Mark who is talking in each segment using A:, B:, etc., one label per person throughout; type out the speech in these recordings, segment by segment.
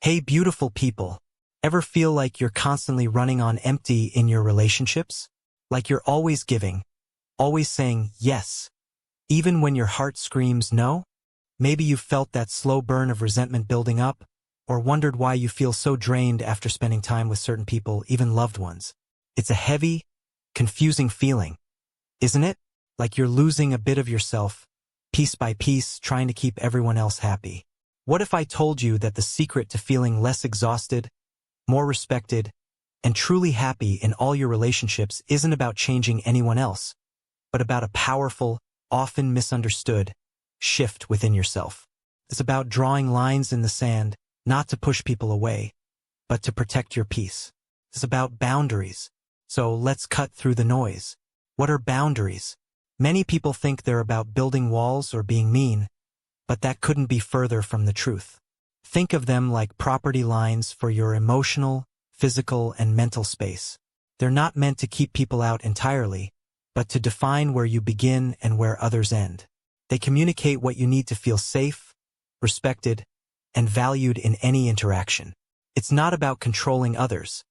A: Hey, beautiful people. Ever feel like you're constantly running on empty in your relationships? Like you're always giving, always saying yes, even when your heart screams no? Maybe you've felt that slow burn of resentment building up, or wondered why you feel so drained after spending time with certain people, even loved ones. It's a heavy, confusing feeling, isn't it? Like you're losing a bit of yourself, piece by piece, trying to keep everyone else happy. What if I told you that the secret to feeling less exhausted, more respected, and truly happy in all your relationships isn't about changing anyone else, but about a powerful, often misunderstood, shift within yourself? It's about drawing lines in the sand, not to push people away, but to protect your peace. It's about boundaries. So let's cut through the noise. What are boundaries? Many people think they're about building walls or being mean, but that couldn't be further from the truth. Think of them like property lines for your emotional, physical, and mental space. They're not meant to keep people out entirely, but to define where you begin and where others end. They communicate what you need to feel safe, respected, and valued in any interaction. It's not about controlling others.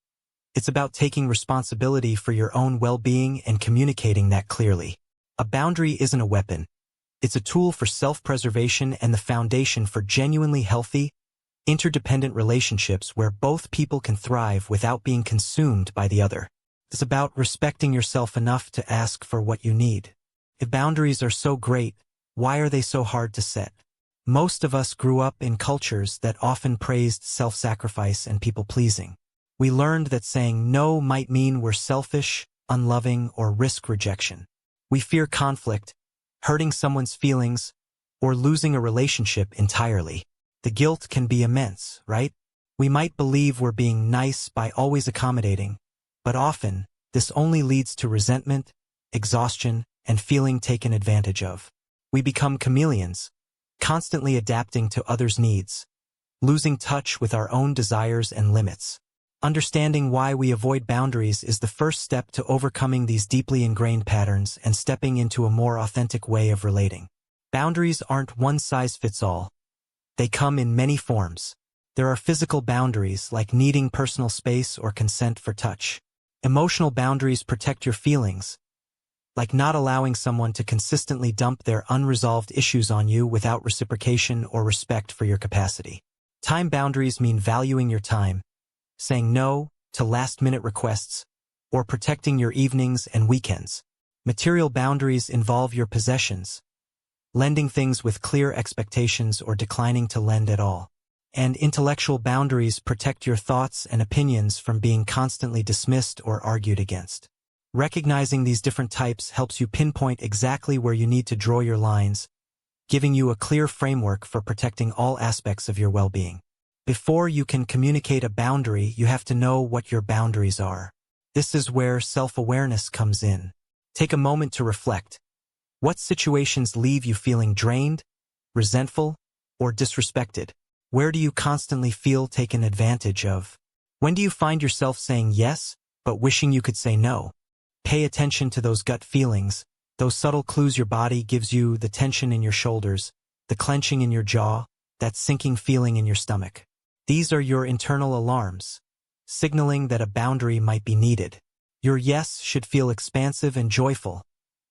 A: It's about taking responsibility for your own well-being and communicating that clearly. A boundary isn't a weapon. It's a tool for self-preservation and the foundation for genuinely healthy, interdependent relationships where both people can thrive without being consumed by the other. It's about respecting yourself enough to ask for what you need. If boundaries are so great, why are they so hard to set? Most of us grew up in cultures that often praised self-sacrifice and people-pleasing. We learned that saying no might mean we're selfish, unloving, or risk rejection. We fear conflict, hurting someone's feelings, or losing a relationship entirely. The guilt can be immense, right? We might believe we're being nice by always accommodating, but often, this only leads to resentment, exhaustion, and feeling taken advantage of. We become chameleons, constantly adapting to others' needs, losing touch with our own desires and limits. Understanding why we avoid boundaries is the first step to overcoming these deeply ingrained patterns and stepping into a more authentic way of relating. Boundaries aren't one size fits all. They come in many forms. There are physical boundaries, like needing personal space or consent for touch. Emotional boundaries protect your feelings, like not allowing someone to consistently dump their unresolved issues on you without reciprocation or respect for your capacity. Time boundaries mean valuing your time, saying no to last-minute requests, or protecting your evenings and weekends. Material boundaries involve your possessions, lending things with clear expectations or declining to lend at all. And intellectual boundaries protect your thoughts and opinions from being constantly dismissed or argued against. Recognizing these different types helps you pinpoint exactly where you need to draw your lines, giving you a clear framework for protecting all aspects of your well-being. Before you can communicate a boundary, you have to know what your boundaries are. This is where self-awareness comes in. Take a moment to reflect. What situations leave you feeling drained, resentful, or disrespected? Where do you constantly feel taken advantage of? When do you find yourself saying yes, but wishing you could say no? Pay attention to those gut feelings, those subtle clues your body gives you: the tension in your shoulders, the clenching in your jaw, that sinking feeling in your stomach. These are your internal alarms, signaling that a boundary might be needed. Your yes should feel expansive and joyful,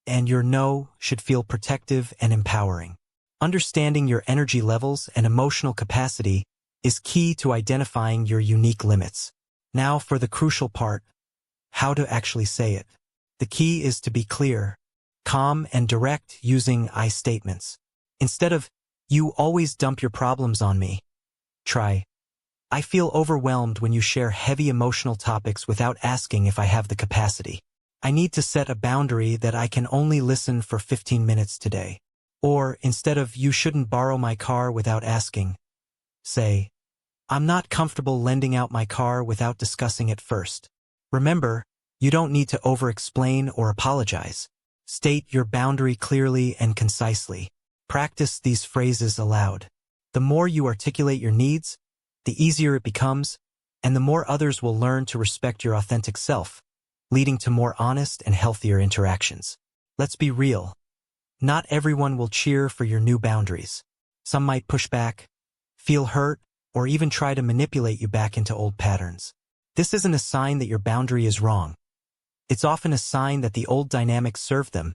A: and your no should feel protective and empowering. Understanding your energy levels and emotional capacity is key to identifying your unique limits. Now for the crucial part: how to actually say it. The key is to be clear, calm, and direct, using I statements. Instead of, "You always dump your problems on me," try, "I feel overwhelmed when you share heavy emotional topics without asking if I have the capacity. I need to set a boundary that I can only listen for 15 minutes today." Or, instead of, "You shouldn't borrow my car without asking," say, "I'm not comfortable lending out my car without discussing it first." Remember, you don't need to over-explain or apologize. State your boundary clearly and concisely. Practice these phrases aloud. The more you articulate your needs, the easier it becomes, and the more others will learn to respect your authentic self, leading to more honest and healthier interactions. Let's be real. Not everyone will cheer for your new boundaries. Some might push back, feel hurt, or even try to manipulate you back into old patterns. This isn't a sign that your boundary is wrong. It's often a sign that the old dynamics serve them,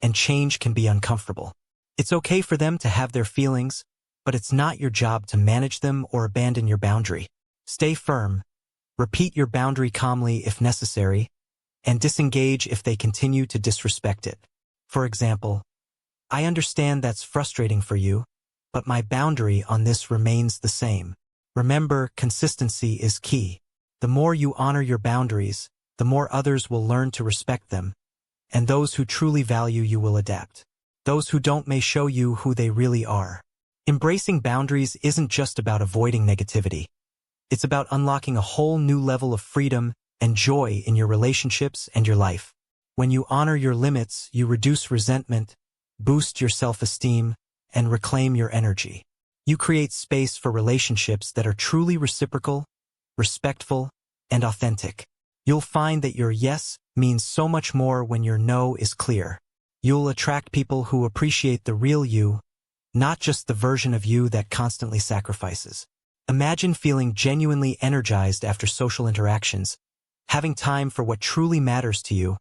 A: and change can be uncomfortable. It's okay for them to have their feelings, but it's not your job to manage them or abandon your boundary. Stay firm, repeat your boundary calmly if necessary, and disengage if they continue to disrespect it. For example, I understand that's frustrating for you, but my boundary on this remains the same. Remember, consistency is key. The more you honor your boundaries, the more others will learn to respect them, and those who truly value you will adapt. Those who don't may show you who they really are. Embracing boundaries isn't just about avoiding negativity. It's about unlocking a whole new level of freedom and joy in your relationships and your life. When you honor your limits, you reduce resentment, boost your self-esteem, and reclaim your energy. You create space for relationships that are truly reciprocal, respectful, and authentic. You'll find that your yes means so much more when your no is clear. You'll attract people who appreciate the real you, not just the version of you that constantly sacrifices. Imagine feeling genuinely energized after social interactions, having time for what truly matters to you,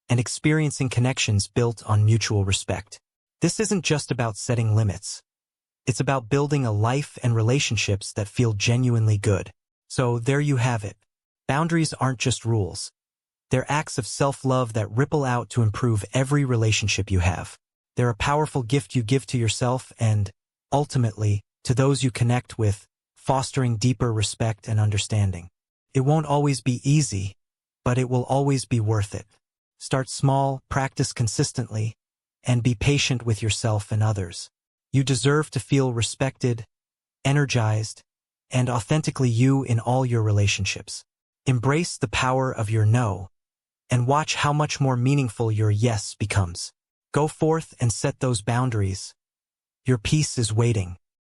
A: and experiencing connections built on mutual respect. This isn't just about setting limits. It's about building a life and relationships that feel genuinely good. So there you have it. Boundaries aren't just rules. They're acts of self-love that ripple out to improve every relationship you have. They're a powerful gift you give to yourself and, ultimately, to those you connect with, fostering deeper respect and understanding. It won't always be easy, but it will always be worth it. Start small, practice consistently, and be patient with yourself and others. You deserve to feel respected, energized, and authentically you in all your relationships. Embrace the power of your no, and watch how much more meaningful your yes becomes. Go forth and set those boundaries. Your peace is waiting.